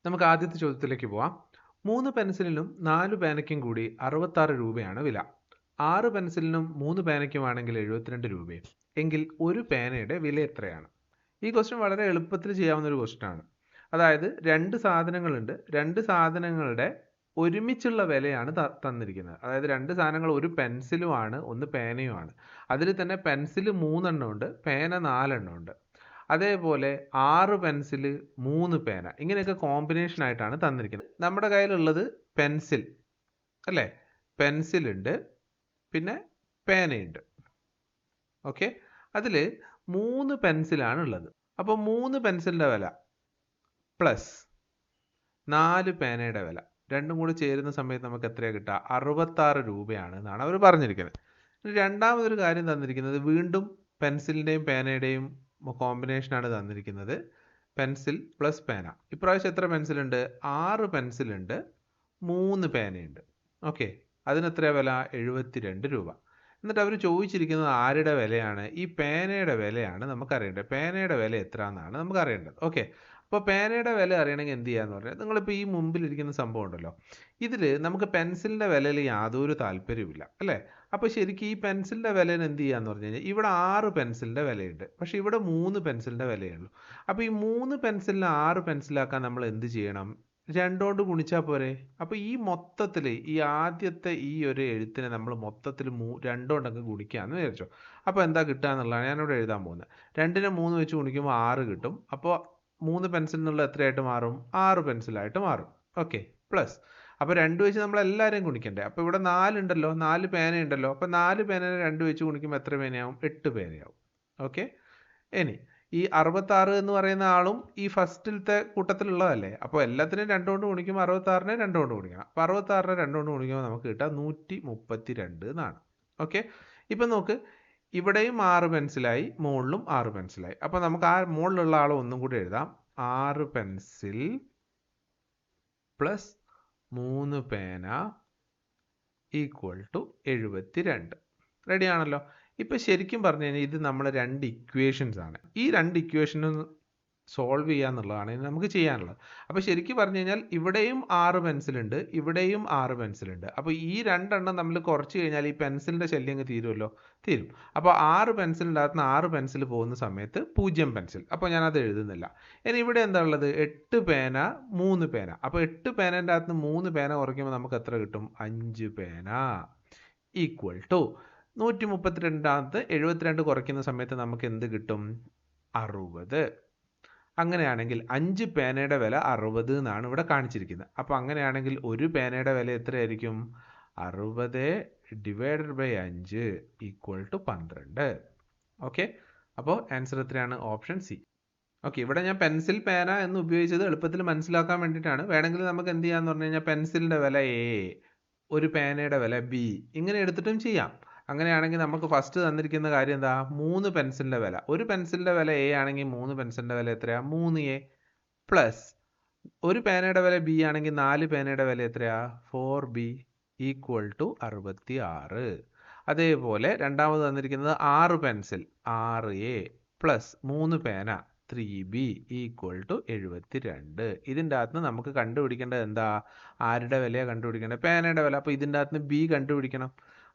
നമുക്ക് ആദ്യത്തെ ചോദ്യത്തിലേക്ക് പോവാം. 3 പെൻസിലിനും 4 പേനയ്ക്കും കൂടി 66 രൂപയാണ് വില. 6 പെൻസിലിനും 3 പേനയ്ക്കുമാണെങ്കിൽ 72 രൂപയും. എങ്കിൽ ഒരു പേനയുടെ വില എത്രയാണ്? ഈ ക്വസ്റ്റ്യൻ വളരെ എളുപ്പത്തിൽ ചെയ്യാവുന്ന ഒരു ക്വസ്റ്റ്യൻ ആണ്. അതായത് രണ്ട് സാധനങ്ങളുണ്ട്. രണ്ട് സാധനങ്ങളുടെ ഒരുമിച്ചുള്ള വിലയാണ് തന്നിരിക്കുന്നത്. അതായത് രണ്ട് സാധനങ്ങൾ ഒരു പെൻസിലുമാണ് ഒന്ന് പേനയുമാണ്. അതിൽ തന്നെ പെൻസിൽ 3 എണ്ണം ഉണ്ട്, പേന 4 എണ്ണം ഉണ്ട്. അതേപോലെ 6 പെൻസിൽ 3 പേന, ഇങ്ങനെയൊക്കെ കോമ്പിനേഷൻ ആയിട്ടാണ് തന്നിരിക്കുന്നത്. നമ്മുടെ കയ്യിലുള്ളത് പെൻസിൽ അല്ലേ, പെൻസിൽ ഉണ്ട്, പിന്നെ പേനയുണ്ട്. ഓക്കെ, അതിൽ 3 പെൻസിലാണ് ഉള്ളത്. അപ്പോൾ 3 പെൻസിലിൻ്റെ വില പ്ലസ് 4 പേനയുടെ വില രണ്ടും കൂടി ചേരുന്ന സമയത്ത് നമുക്ക് എത്രയാണ് കിട്ടുക? 66 രൂപയാണ് എന്നാണ് അവർ പറഞ്ഞിരിക്കുന്നത്. രണ്ടാമതൊരു കാര്യം തന്നിരിക്കുന്നത് വീണ്ടും പെൻസിലിൻ്റെയും പേനയുടെയും കോമ്പിനേഷനാണ് തന്നിരിക്കുന്നത്. പെൻസിൽ പ്ലസ് പേന. ഇപ്രാവശ്യം എത്ര പെൻസിലുണ്ട്? 6 പെൻസിലുണ്ട്, 3 പേനയുണ്ട്. ഓക്കെ, അതിനെത്ര വില? 72 രൂപ. എന്നിട്ട് അവർ ചോദിച്ചിരിക്കുന്നത് ആരുടെ വിലയാണ്? ഈ പേനയുടെ വിലയാണ് നമുക്കറിയേണ്ടത്. പേനയുടെ വില എത്ര എന്നാണ് നമുക്കറിയേണ്ടത്. ഓക്കെ, അപ്പോൾ പേനയുടെ വില അറിയണമെങ്കിൽ എന്ത് ചെയ്യാന്ന് പറഞ്ഞാൽ, നിങ്ങളിപ്പോൾ ഈ മുമ്പിലിരിക്കുന്ന സംഭവം ഉണ്ടല്ലോ, ഇതിൽ നമുക്ക് പെൻസിലിൻ്റെ വിലയിൽ യാതൊരു താല്പര്യമില്ല അല്ലേ. അപ്പോൾ ശരിക്കും ഈ പെൻസിലിൻ്റെ വിലയിൽ എന്ത് ചെയ്യാന്ന് പറഞ്ഞു കഴിഞ്ഞാൽ, ഇവിടെ 6 പെൻസിലിൻ്റെ വിലയുണ്ട്, പക്ഷേ ഇവിടെ 3 പെൻസിലിൻ്റെ വിലയുള്ളൂ. അപ്പോൾ ഈ 3 പെൻസിലിനെ 6 പെൻസിലാക്കാൻ നമ്മൾ എന്ത് ചെയ്യണം? 2 കൊണ്ട് ഗുണിച്ചാൽ പോരെ. അപ്പോൾ ഈ മൊത്തത്തിൽ ഈ ആദ്യത്തെ ഈ ഒരു എഴുത്തിനെ നമ്മൾ മൊത്തത്തിൽ 2 കൊണ്ടൊക്കെ ഗുണിക്കാമെന്ന് വിചാരിച്ചോ. അപ്പോൾ എന്താ കിട്ടുക എന്നുള്ളതാണ് ഞാനിവിടെ എഴുതാൻ പോകുന്നത്. 2നെ 3 വെച്ച് ഗുണിക്കുമ്പോൾ 6 കിട്ടും. അപ്പോൾ 3 പെൻസിൽ എന്നുള്ള എത്രയായിട്ട് മാറും? 6 പെൻസിലായിട്ട് മാറും. ഓക്കെ, പ്ലസ് അപ്പോൾ 2 വെച്ച് നമ്മൾ എല്ലാവരെയും ഗുണിക്കണ്ടേ. അപ്പോൾ ഇവിടെ 4 ഉണ്ടല്ലോ, 4 പേനയുണ്ടല്ലോ. അപ്പോൾ 4 പേനയെ 2 വെച്ച് ഗുണിക്കുമ്പോൾ എത്ര പേനയാവും? 8 പേനയാവും. ഓക്കെ, ഇനി ഈ 66 എന്ന് പറയുന്ന ആളും ഈ ഫസ്റ്റിലത്തെ കൂട്ടത്തിലുള്ളതല്ലേ. അപ്പോൾ എല്ലാത്തിനും 2 കൊണ്ട് ഗുണിക്കുമ്പോൾ 66നെ 2 കൊണ്ട് ഗുണിക്കണം. അപ്പോൾ 66നെ 2 കൊണ്ട് ഗുണിക്കുമ്പോൾ നമുക്ക് കിട്ടുക 132 എന്നാണ്. ഓക്കെ, ഇപ്പം നോക്ക്, ഇവിടെയും 6 പെൻസിലായി, മുകളിലും 6 പെൻസിലായി. അപ്പോൾ നമുക്ക് ആ മുകളിലുള്ള ആൾ ഒന്നും കൂടി എഴുതാം. 6 പെൻസിൽ പ്ലസ് 3 പേന ഈക്വൽ ടു 72. റെഡി ആണല്ലോ. ഇപ്പം ശരിക്കും പറഞ്ഞു കഴിഞ്ഞാൽ ഇത് നമ്മൾ 2 ഇക്വേഷൻസ് ആണ്. ഈ 2 ഇക്വേഷനും സോൾവ് ചെയ്യുക എന്നുള്ളതാണ് നമുക്ക് ചെയ്യാനുള്ളത്. അപ്പോൾ ശരിക്കും പറഞ്ഞു കഴിഞ്ഞാൽ ഇവിടെയും 6 പെൻസിലുണ്ട്, ഇവിടെയും 6 പെൻസിലുണ്ട്. അപ്പോൾ ഈ രണ്ടെണ്ണം നമ്മൾ കുറച്ച് കഴിഞ്ഞാൽ ഈ പെൻസിലിൻ്റെ ശല്യം അങ്ങ് തീരുമല്ലോ, തീരും. അപ്പോൾ 6 പെൻസിലിൻ്റെ അകത്ത് 6 പെൻസിൽ പോകുന്ന സമയത്ത് 0 പെൻസിൽ. അപ്പോൾ ഞാനത് എഴുതുന്നില്ല. ഇനി ഇവിടെ എന്താ ഉള്ളത്? 8 പേന 3 പേന. അപ്പോൾ 8 പേനൻ്റെ അകത്ത് 3 പേന കുറയ്ക്കുമ്പോൾ നമുക്ക് എത്ര കിട്ടും? 5 പേന ഈക്വൽ ടു 132 72 കുറയ്ക്കുന്ന സമയത്ത് നമുക്ക് എന്ത് കിട്ടും? 60. അങ്ങനെയാണെങ്കിൽ 5 പേനയുടെ വില 60 എന്നാണ് ഇവിടെ കാണിച്ചിരിക്കുന്നത്. അപ്പോൾ അങ്ങനെയാണെങ്കിൽ ഒരു പേനയുടെ വില എത്രയായിരിക്കും? 60 divided by 5 equal to 12. Okay, അപ്പോൾ ആൻസർ എത്രയാണ്? Option C. ഓക്കെ, ഇവിടെ ഞാൻ പെൻസിൽ പേന എന്ന് ഉപയോഗിച്ചത് എളുപ്പത്തിൽ മനസ്സിലാക്കാൻ വേണ്ടിയിട്ടാണ്. വേണമെങ്കിൽ നമുക്ക് എന്ത് ചെയ്യാന്ന് പറഞ്ഞു കഴിഞ്ഞാൽ പെൻസിലിൻ്റെ വില എ, ഒരു പേനയുടെ വില ബി, ഇങ്ങനെ എടുത്തിട്ടും ചെയ്യാം. അങ്ങനെയാണെങ്കിൽ നമുക്ക് ഫസ്റ്റ് തന്നിരിക്കുന്ന കാര്യം എന്താ? 3 പെൻസിലിൻ്റെ വില. ഒരു പെൻസിലിൻ്റെ വില എ ആണെങ്കിൽ 3 പെൻസിലിൻ്റെ വില എത്രയാണ്? 3A പ്ലസ് ഒരു പേനയുടെ വില ബി ആണെങ്കിൽ 4 പേനയുടെ വില എത്രയാ? 4B equal to 66. അതേപോലെ രണ്ടാമത് തന്നിരിക്കുന്നത് 6 പെൻസിൽ 6A പ്ലസ് 3 പേന 3B ഈക്വൽ ടു 72. ഇതിൻ്റെ അകത്ത് നമുക്ക് കണ്ടുപിടിക്കേണ്ടത് എന്താ? ആരുടെ വിലയാണ് കണ്ടുപിടിക്കേണ്ടത്? പേനയുടെ വില. അപ്പോൾ ഇതിൻ്റെ അകത്ത് ബി കണ്ടുപിടിക്കണം.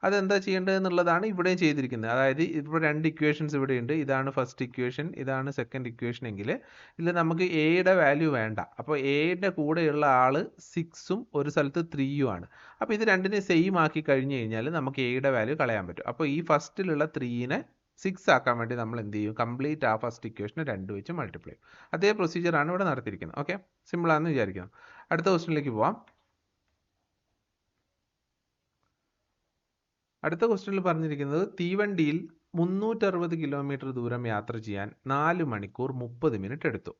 അതെന്താ ചെയ്യേണ്ടത് എന്നുള്ളതാണ് ഇവിടെയും ചെയ്തിരിക്കുന്നത്. അതായത് ഇപ്പോൾ 2 ഇക്വേഷൻസ് ഇവിടെയുണ്ട്. ഇതാണ് ഫസ്റ്റ് ഇക്വേഷൻ, ഇതാണ് സെക്കൻഡ് ഇക്വേഷൻ. എങ്കിൽ ഇതിൽ നമുക്ക് എയുടെ വാല്യൂ വേണ്ട. അപ്പോൾ എയുടെ കൂടെയുള്ള ആൾ 6ഉം ഒരു സ്ഥലത്ത് 3ഉം ആണ്. അപ്പോൾ ഇത് രണ്ടിനെ സെയിം ആക്കി കഴിഞ്ഞ് കഴിഞ്ഞാൽ നമുക്ക് എയുടെ വാല്യൂ കളയാൻ പറ്റും. അപ്പോൾ ഈ ഫസ്റ്റിലുള്ള 3നെ 6 ആക്കാൻ വേണ്ടി നമ്മൾ എന്ത് ചെയ്യും? കംപ്ലീറ്റ് ആ ഫസ്റ്റ് ഇക്വേഷനെ 2 വെച്ച് മൾട്ടിപ്ലൈ ചെയ്യും. അതേ പ്രൊസീജിയറാണ് ഇവിടെ നടത്തിയിരിക്കുന്നത്. ഓക്കെ, സിമ്പിളാണെന്ന് വിചാരിക്കുന്നു. അടുത്ത ക്വസ്റ്റ്യനിലേക്ക് പോവാം. അടുത്ത ക്വസ്റ്റ്യനിൽ പറഞ്ഞിരിക്കുന്നത് തീവണ്ടിയിൽ 360 കിലോമീറ്റർ ദൂരം യാത്ര ചെയ്യാൻ 4 മണിക്കൂർ 30 മിനിറ്റ് എടുത്തു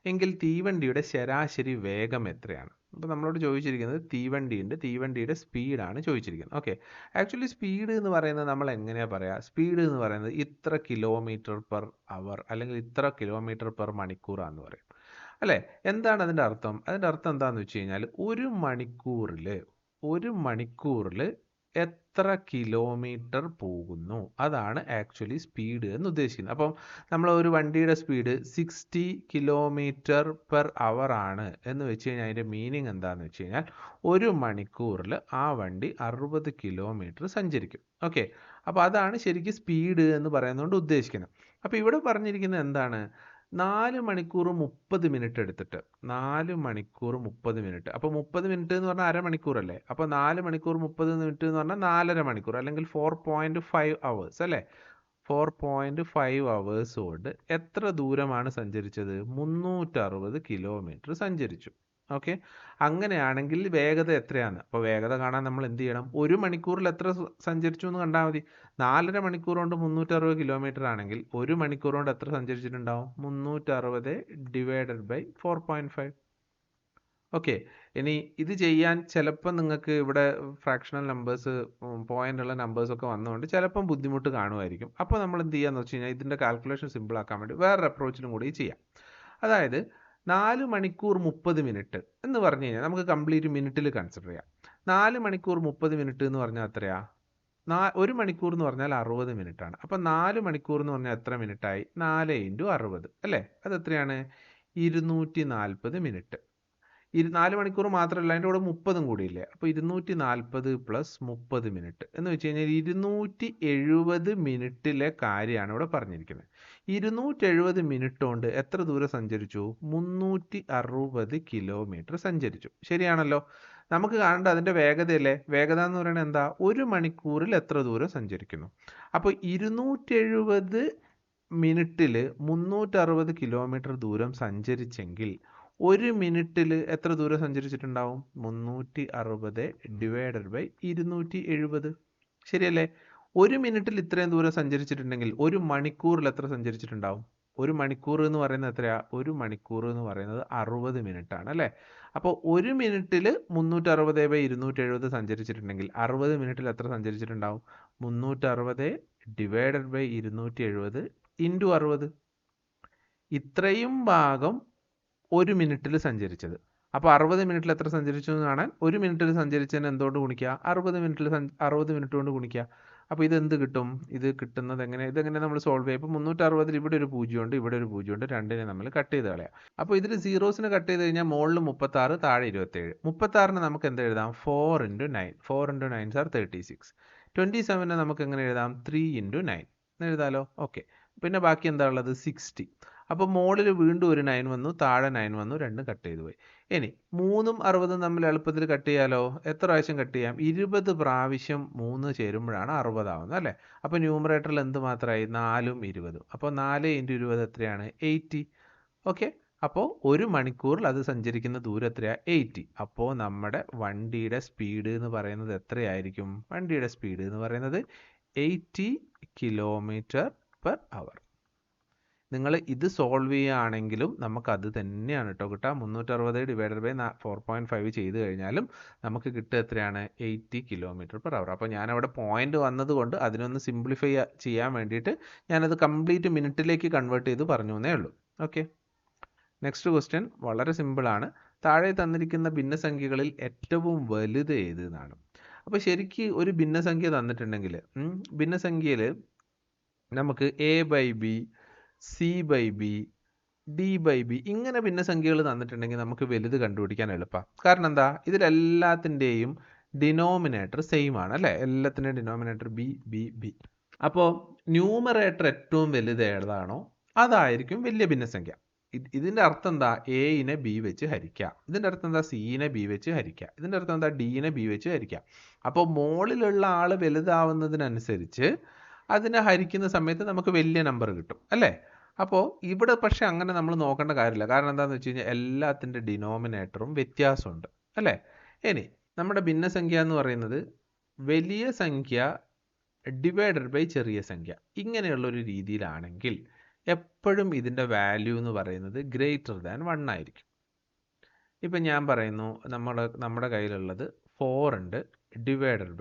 എങ്കിൽ തീവണ്ടിയുടെ ശരാശരി വേഗം എത്രയാണ്? അപ്പോൾ നമ്മളോട് ചോദിച്ചിരിക്കുന്നത് തീവണ്ടിയുണ്ട്, തീവണ്ടിയുടെ സ്പീഡാണ് ചോദിച്ചിരിക്കുന്നത്. ഓക്കെ, ആക്ച്വലി സ്പീഡ് എന്ന് പറയുന്നത് നമ്മൾ എങ്ങനെയാണ് പറയുക? സ്പീഡ് എന്ന് പറയുന്നത് ഇത്ര കിലോമീറ്റർ പെർ അവർ അല്ലെങ്കിൽ ഇത്ര കിലോമീറ്റർ പെർ മണിക്കൂറാന്ന് പറയും അല്ലേ. എന്താണ് അതിൻ്റെ അർത്ഥം? അതിൻ്റെ അർത്ഥം എന്താണെന്ന് വെച്ച് കഴിഞ്ഞാൽ ഒരു മണിക്കൂറിൽ എത്ര കിലോമീറ്റർ പോകുന്നു, അതാണ് ആക്ച്വലി സ്പീഡ് എന്ന് ഉദ്ദേശിക്കുന്നത്. അപ്പം നമ്മൾ ഒരു വണ്ടിയുടെ സ്പീഡ് 60 കിലോമീറ്റർ പെർ അവർ ആണ് എന്ന് വെച്ച് കഴിഞ്ഞാൽ അതിൻ്റെ മീനിങ് എന്താണെന്ന് വെച്ച് കഴിഞ്ഞാൽ ഒരു മണിക്കൂറിൽ ആ വണ്ടി 60 കിലോമീറ്റർ സഞ്ചരിക്കും. ഓക്കെ, അപ്പോൾ അതാണ് ശരിക്കും സ്പീഡ് എന്ന് പറയുന്നതുകൊണ്ട് ഉദ്ദേശിക്കുന്നത്. അപ്പോൾ ഇവിടെ പറഞ്ഞിരിക്കുന്നത് എന്താണ്, 4 മണിക്കൂർ 30 മിനിറ്റ് എടുത്തിട്ട് 4 മണിക്കൂർ 30 മിനിറ്റ്. അപ്പോൾ 30 മിനിറ്റ് എന്ന് പറഞ്ഞാൽ അരമണിക്കൂറല്ലേ. അപ്പോൾ 4 മണിക്കൂർ 30 മിനിറ്റ് എന്ന് പറഞ്ഞാൽ 4.5 മണിക്കൂർ അല്ലെങ്കിൽ 4.5 അവേഴ്സ് അല്ലേ. 4.5 അവേഴ്സ് കൊണ്ട് എത്ര ദൂരമാണ് സഞ്ചരിച്ചത്? 360 കിലോമീറ്റർ സഞ്ചരിച്ചു. ഓക്കെ, അങ്ങനെയാണെങ്കിൽ വേഗത എത്രയാണ്? അപ്പോൾ വേഗത കാണാൻ നമ്മൾ എന്ത് ചെയ്യണം? ഒരു മണിക്കൂറിൽ എത്ര സഞ്ചരിച്ചു എന്ന് കണ്ടാൽ മതി. 4.5 മണിക്കൂർ കൊണ്ട് 360 കിലോമീറ്റർ ആണെങ്കിൽ ഒരു മണിക്കൂർ കൊണ്ട് എത്ര സഞ്ചരിച്ചിട്ടുണ്ടാവും? 360 ഡിവൈഡഡ് ബൈ 4.5. ഓക്കെ, ഇനി ഇത് ചെയ്യാൻ ചിലപ്പോൾ നിങ്ങൾക്ക് ഇവിടെ ഫ്രാക്ഷണൽ നമ്പേഴ്സ് പോയിന്റ് ഉള്ള നമ്പേഴ്സൊക്കെ വന്നുകൊണ്ട് ചിലപ്പം ബുദ്ധിമുട്ട് കാണുമായിരിക്കും. അപ്പോൾ നമ്മൾ എന്ത് ചെയ്യാന്ന് വെച്ച് കഴിഞ്ഞാൽ ഇതിൻ്റെ കാൽക്കുലേഷൻ സിമ്പിൾ ആക്കാൻ വേണ്ടി വേറൊരു അപ്രോച്ചിലും കൂടി ചെയ്യാം. അതായത് 4 മണിക്കൂർ 30 മിനിറ്റ് എന്ന് പറഞ്ഞു കഴിഞ്ഞാൽ നമുക്ക് കംപ്ലീറ്റ് മിനിറ്റിൽ കൺസിഡർ ചെയ്യാം. 4 മണിക്കൂർ 30 മിനിറ്റ് എന്ന് പറഞ്ഞാൽ എത്രയാ? ഒരു മണിക്കൂർ എന്ന് പറഞ്ഞാൽ 60 മിനിറ്റ് ആണ്. അപ്പം 4 മണിക്കൂർ എന്ന് പറഞ്ഞാൽ എത്ര മിനിറ്റായി? 4 × 60 അല്ലേ. അത് എത്രയാണ്? 240 മിനിറ്റ്. 4 മണിക്കൂർ മാത്രമല്ല, അതിൻ്റെ കൂടെ 30 കൂടിയില്ലേ. അപ്പോൾ 240 + 30 മിനിറ്റ് എന്ന് വെച്ച് കഴിഞ്ഞാൽ 270 മിനിറ്റിലെ കാര്യമാണ് ഇവിടെ പറഞ്ഞിരിക്കുന്നത്. 270 മിനിറ്റ് കൊണ്ട് എത്ര ദൂരം സഞ്ചരിച്ചു? 360 കിലോമീറ്റർ സഞ്ചരിച്ചു. ശരിയാണല്ലോ. നമുക്ക് കാണേണ്ട അതിൻ്റെ വേഗതയല്ലേ. വേഗത എന്ന് പറയുന്നത് എന്താ? ഒരു മണിക്കൂറിൽ എത്ര ദൂരം സഞ്ചരിക്കുന്നു. അപ്പോൾ 270 മിനിറ്റിൽ 360 കിലോമീറ്റർ ദൂരം സഞ്ചരിച്ചെങ്കിൽ ഒരു മിനിറ്റിൽ എത്ര ദൂരം സഞ്ചരിച്ചിട്ടുണ്ടാവും? 360 ഡിവൈഡഡ് ബൈ 270. ശരിയല്ലേ. ഒരു മിനിറ്റിൽ ഇത്രയും ദൂരം സഞ്ചരിച്ചിട്ടുണ്ടെങ്കിൽ ഒരു മണിക്കൂറിൽ എത്ര സഞ്ചരിച്ചിട്ടുണ്ടാവും? ഒരു മണിക്കൂർ എന്ന് പറയുന്നത് എത്രയാ? ഒരു മണിക്കൂർ എന്ന് പറയുന്നത് 60 മിനിറ്റ് ആണ് അല്ലേ. അപ്പോൾ ഒരു മിനിറ്റിൽ 360 ബൈ 270 സഞ്ചരിച്ചിട്ടുണ്ടെങ്കിൽ 60 മിനിറ്റിൽ എത്ര സഞ്ചരിച്ചിട്ടുണ്ടാവും? 360 ഡിവൈഡഡ് ബൈ 270 ഇൻറ്റു 60. ഇത്രയും ഭാഗം ഒരു മിനിറ്റിൽ സഞ്ചരിച്ചത്. അപ്പോൾ 60 മിനിറ്റിൽ എത്ര സഞ്ചരിച്ചു എന്ന് കാണാൻ ഒരു മിനിറ്റിൽ സഞ്ചരിച്ചതിന് എന്തുകൊണ്ട് ഗുണിക്കുക? 60 മിനിറ്റ് കൊണ്ട് ഗുണിക്കുക. അപ്പോൾ ഇതെന്ത് കിട്ടും? ഇത് കിട്ടുന്നത് എങ്ങനെ? ഇതെങ്ങനെ നമ്മൾ സോൾവ് ചെയ്യും? ഇപ്പോൾ 360 ഇവിടെ ഒരു 0 ഉണ്ട്, ഇവിടെ ഒരു 0 ഉണ്ട്, രണ്ടിനെ നമ്മൾ കട്ട് ചെയ്ത് കളയാം. അപ്പോൾ ഇതിൽ സീറോസിനെ കട്ട് ചെയ്ത് കഴിഞ്ഞാൽ മുകളിൽ 36, താഴെ 27. 36ന് നമുക്ക് എന്ത് എഴുതാം? 4 × 9. 4 × 9 are 36. 27നെ നമുക്ക് എങ്ങനെ എഴുതാം? 3 × 9 എന്ന് എഴുതാമല്ലോ. ഓക്കെ, പിന്നെ ബാക്കി എന്താ ഉള്ളത്? 60. അപ്പോൾ മുകളിൽ വീണ്ടും ഒരു 9 വന്നു, താഴെ 9 വന്നു, രണ്ടും കട്ട് ചെയ്ത് പോയി. ഇനി 3ഉം 60ഉം തമ്മിൽ എളുപ്പത്തിൽ കട്ട് ചെയ്യാലോ. എത്ര പ്രാവശ്യം കട്ട് ചെയ്യാം? 20 പ്രാവശ്യം 3 ചേരുമ്പോഴാണ് 60 ആവുന്നത് അല്ലേ. അപ്പോൾ ന്യൂമറേറ്ററിൽ എന്ത് മാത്രമായി? 4ഉം 20ഉം. അപ്പോൾ 4 × 20 എത്രയാണ്? 80. ഓക്കെ, അപ്പോൾ ഒരു മണിക്കൂറിൽ അത് സഞ്ചരിക്കുന്ന ദൂരം എത്രയാണ്? 80. അപ്പോൾ നമ്മുടെ വണ്ടിയുടെ സ്പീഡ് എന്ന് പറയുന്നത് എത്രയായിരിക്കും? വണ്ടിയുടെ സ്പീഡ് എന്ന് പറയുന്നത് 80 km/h. നിങ്ങൾ ഇത് സോൾവ് ചെയ്യുകയാണെങ്കിലും നമുക്കത് തന്നെയാണ് കേട്ടോ കിട്ടുക. 360 ഡിവൈഡഡ് ബൈ 4.5 ചെയ്ത് കഴിഞ്ഞാലും നമുക്ക് കിട്ടുക എത്രയാണ്? 80 km/h. അപ്പോൾ ഞാനവിടെ പോയിന്റ് വന്നതുകൊണ്ട് അതിനൊന്ന് സിംപ്ലിഫൈ ചെയ്യാൻ വേണ്ടിയിട്ട് ഞാനത് കംപ്ലീറ്റ് മിനിറ്റിലേക്ക് കൺവേർട്ട് ചെയ്ത് പറഞ്ഞു എന്നേ ഉള്ളൂ. ഓക്കെ, നെക്സ്റ്റ് ക്വസ്റ്റ്യൻ വളരെ സിമ്പിളാണ്. താഴെ തന്നിരിക്കുന്ന ഭിന്നസംഖ്യകളിൽ ഏറ്റവും വലുത് ഏത് എന്നാണ്. അപ്പോൾ ശരിക്ക് ഒരു ഭിന്നസംഖ്യ തന്നിട്ടുണ്ടെങ്കിൽ ഭിന്നസംഖ്യയിൽ നമുക്ക് a/b, c/b, d/b ഇങ്ങനെ ഭിന്നസംഖ്യകൾ തന്നിട്ടുണ്ടെങ്കിൽ നമുക്ക് വലുത് കണ്ടുപിടിക്കാൻ എളുപ്പമാണ്. കാരണം എന്താ? ഇതിലെല്ലാത്തിൻ്റെയും ഡിനോമിനേറ്റർ സെയിം ആണ് അല്ലേ. എല്ലാത്തിൻ്റെയും ഡിനോമിനേറ്റർ b. അപ്പോൾ ന്യൂമറേറ്റർ ഏറ്റവും വലുത് ഏതാണോ അതായിരിക്കും വലിയ ഭിന്നസംഖ്യ. ഇതിൻ്റെ അർത്ഥം എന്താ? എനെ b വെച്ച് ഹരിക്കുക. ഇതിൻ്റെ അർത്ഥം എന്താ? സിനെ b വെച്ച് ഹരിക്കുക. ഇതിൻ്റെ അർത്ഥം എന്താ? ഡിനെ b വെച്ച് ഹരിക്കുക. അപ്പോൾ മോളിലുള്ള ആൾ വലുതാവുന്നതിനനുസരിച്ച് അതിനെ ഹരിക്കുന്ന സമയത്ത് നമുക്ക് വലിയ നമ്പർ കിട്ടും അല്ലേ. അപ്പോൾ ഇവിടെ പക്ഷെ അങ്ങനെ നമ്മൾ നോക്കേണ്ട കാര്യമില്ല. കാരണം എന്താണെന്ന് വെച്ച് കഴിഞ്ഞാൽ എല്ലാത്തിൻ്റെ ഡിനോമിനേറ്ററും വ്യത്യാസമുണ്ട് അല്ലേ. ഇനി നമ്മുടെ ഭിന്നസംഖ്യ എന്ന് പറയുന്നത് വലിയ സംഖ്യ ഡിവൈഡഡ് ബൈ ചെറിയ സംഖ്യ ഇങ്ങനെയുള്ളൊരു രീതിയിലാണെങ്കിൽ എപ്പോഴും ഇതിൻ്റെ വാല്യൂ എന്ന് പറയുന്നത് ഗ്രേറ്റർ ദാൻ 1 ആയിരിക്കും. ഇപ്പം ഞാൻ പറയുന്നു നമ്മുടെ കയ്യിലുള്ളത് 4 ഉണ്ട് ഡിവൈഡഡ്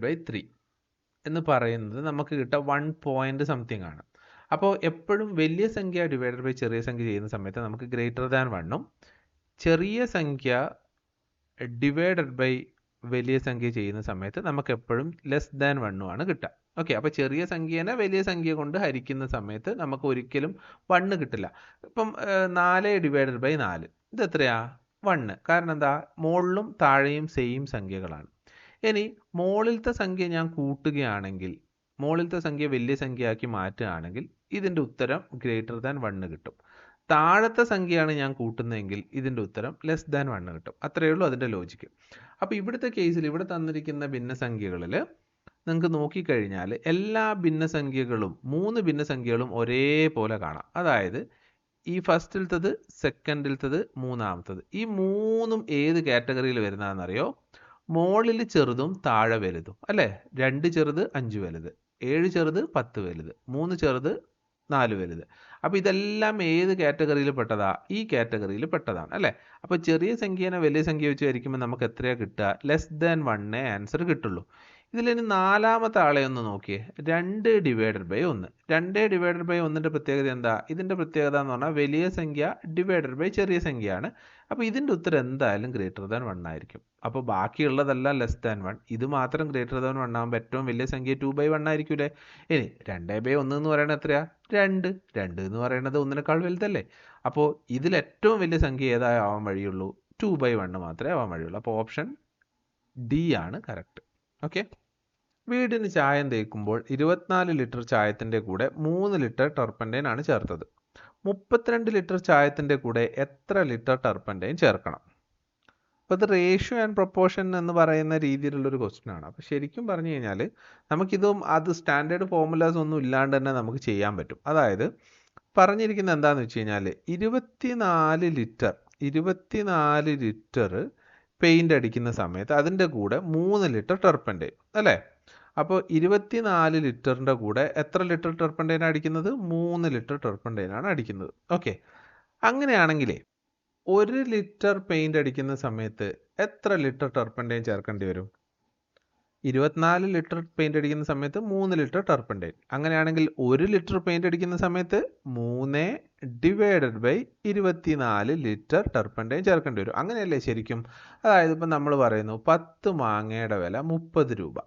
ബൈ 3 എന്ന് പറയുന്നത് നമുക്ക് കിട്ടുക 1 point something ആണ്. അപ്പോൾ എപ്പോഴും വലിയ സംഖ്യ ഡിവൈഡഡ് ബൈ ചെറിയ സംഖ്യ ചെയ്യുന്ന സമയത്ത് നമുക്ക് ഗ്രേറ്റർ ദാൻ 1ഉം ചെറിയ സംഖ്യ ഡിവൈഡഡ് ബൈ വലിയ സംഖ്യ ചെയ്യുന്ന സമയത്ത് നമുക്ക് എപ്പോഴും ലെസ് ദാൻ 1 ആണ് കിട്ടുക. ഓക്കെ, അപ്പോൾ ചെറിയ സംഖ്യേനെ വലിയ സംഖ്യ കൊണ്ട് ഹരിക്കുന്ന സമയത്ത് നമുക്ക് ഒരിക്കലും 1 കിട്ടില്ല. ഇപ്പം 4 ÷ 4 ഇത് എത്രയാ? 1. കാരണം എന്താ? മുകളിലും താഴെയും സെയിം സംഖ്യകളാണ്. ഇനി മുകളിലത്തെ സംഖ്യ ഞാൻ കൂട്ടുകയാണെങ്കിൽ, മുകളിലത്തെ സംഖ്യ വലിയ സംഖ്യയാക്കി മാറ്റുകയാണെങ്കിൽ ഇതിൻ്റെ ഉത്തരം >1 കിട്ടും. താഴത്തെ സംഖ്യയാണ് ഞാൻ കൂട്ടുന്നതെങ്കിൽ ഇതിൻ്റെ ഉത്തരം <1 കിട്ടും. അത്രയേ ഉള്ളൂ അതിൻ്റെ ലോജിക്ക്. അപ്പോൾ ഇവിടുത്തെ കേസിൽ ഇവിടെ തന്നിരിക്കുന്ന ഭിന്നസംഖ്യകളിൽ നിങ്ങൾക്ക് നോക്കിക്കഴിഞ്ഞാൽ എല്ലാ ഭിന്നസംഖ്യകളും 3 ഭിന്നസംഖ്യകളും ഒരേപോലെ കാണാം. അതായത് ഈ ഫസ്റ്റിലത്തത്, സെക്കൻഡിലത്തത്, മൂന്നാമത്തത്, ഈ മൂന്നും ഏത് കാറ്റഗറിയിൽ വരുന്നതെന്നറിയോ? മുകളിൽ ചെറുതും താഴെ വലുതും അല്ലേ? 2 ചെറുത് 5 വലുത്, 7 ചെറുത് 10 വലുത്, 3 ചെറുത് 4 വലുത്. അപ്പോൾ ഇതെല്ലാം ഏത് കാറ്റഗറിയിൽ പെട്ടതാ? ഈ കാറ്റഗറിയിൽ പെട്ടതാണ് അല്ലേ? അപ്പോൾ ചെറിയ സംഖ്യേനെ വലിയ സംഖ്യ വെച്ച് ഹരിക്കുമ്പോൾ നമുക്ക് എത്രയാണ് കിട്ടുക? <1 ആൻസർ കിട്ടുള്ളൂ. ഇതിലിനി നാലാമത്തെ ആളെ ഒന്ന് നോക്കിയേ. 2 ÷ 1. 2 ÷ 1ൻ്റെ പ്രത്യേകത എന്താ? ഇതിൻ്റെ പ്രത്യേകത എന്ന് പറഞ്ഞാൽ വലിയ സംഖ്യ ഡിവൈഡഡ് ചെറിയ സംഖ്യയാണ്. അപ്പോൾ ഇതിൻ്റെ ഉത്തരം എന്തായാലും >1 ആയിരിക്കും. അപ്പോൾ ബാക്കിയുള്ളതെല്ലാം <1. ഇത് മാത്രം >1 ആകുമ്പോൾ ഏറ്റവും വലിയ സംഖ്യ 2/1 ആയിരിക്കൂലേ? ഇനി 2/1 എന്ന് പറയുന്നത് എത്രയാ? 2. 2 എന്ന് പറയുന്നത് 1നേക്കാൾ വലുതല്ലേ? അപ്പോൾ ഇതിൽ ഏറ്റവും വലിയ സംഖ്യ ഏതാവാൻ വഴിയുള്ളൂ? 2/1 മാത്രമേ ആവാൻ വഴിയുള്ളൂ. അപ്പോൾ ഓപ്ഷൻ ഡി ആണ് കറക്റ്റ്. ഓക്കെ, വീടിന് ചായം തേക്കുമ്പോൾ 24 ലിറ്റർ ചായത്തിൻ്റെ കൂടെ 3 ലിറ്റർ ടർപ്പൻറ്റൈൻ ആണ് ചേർത്തത്. 32 ലിറ്റർ ചായത്തിൻ്റെ കൂടെ എത്ര ലിറ്റർ ടർപ്പൻറ്റൈൻ ചേർക്കണം? അപ്പോൾ ഇത് റേഷ്യോ ആൻഡ് പ്രൊപ്പോർഷൻ എന്ന് പറയുന്ന രീതിയിലുള്ളൊരു ക്വസ്റ്റ്യൻ ആണ്. അപ്പോൾ ശരിക്കും പറഞ്ഞു കഴിഞ്ഞാൽ നമുക്കിതും അത് സ്റ്റാൻഡേർഡ് ഫോർമുലാസ് ഒന്നും ഇല്ലാണ്ട് തന്നെ നമുക്ക് ചെയ്യാൻ പറ്റും. അതായത് പറഞ്ഞിരിക്കുന്നത് എന്താണെന്ന് വെച്ച് കഴിഞ്ഞാൽ 24 ലിറ്റർ പെയിൻ്റ് അടിക്കുന്ന സമയത്ത് അതിൻ്റെ കൂടെ 3 ലിറ്റർ ടർപ്പൻറ്റൈൻ അല്ലേ? അപ്പോൾ 24 ലിറ്ററിൻ്റെ കൂടെ എത്ര ലിറ്റർ ടർപ്പൻറ്റൈൻ അടിക്കുന്നത്? 3 ലിറ്റർ ടർപ്പൻറ്റൈനാണ് അടിക്കുന്നത്. ഓക്കെ, അങ്ങനെയാണെങ്കിലേ 1 ലിറ്റർ പെയിൻ്റ് അടിക്കുന്ന സമയത്ത് എത്ര ലിറ്റർ ടർപ്പൻറ്റൈൻ ചേർക്കേണ്ടി വരും? 24 ലിറ്റർ പെയിൻ്റ് അടിക്കുന്ന സമയത്ത് 3 ലിറ്റർ ടർപ്പൻറ്റൈൻ. അങ്ങനെയാണെങ്കിൽ 1 ലിറ്റർ പെയിൻ്റ് അടിക്കുന്ന സമയത്ത് 3 ÷ 24 ലിറ്റർ ടർപ്പൻറ്റൈൻ ചേർക്കേണ്ടി വരും. അങ്ങനെയല്ലേ ശരിക്കും? അതായത് ഇപ്പം നമ്മൾ പറയുന്നു 10 മാങ്ങയുടെ വില 30 രൂപ.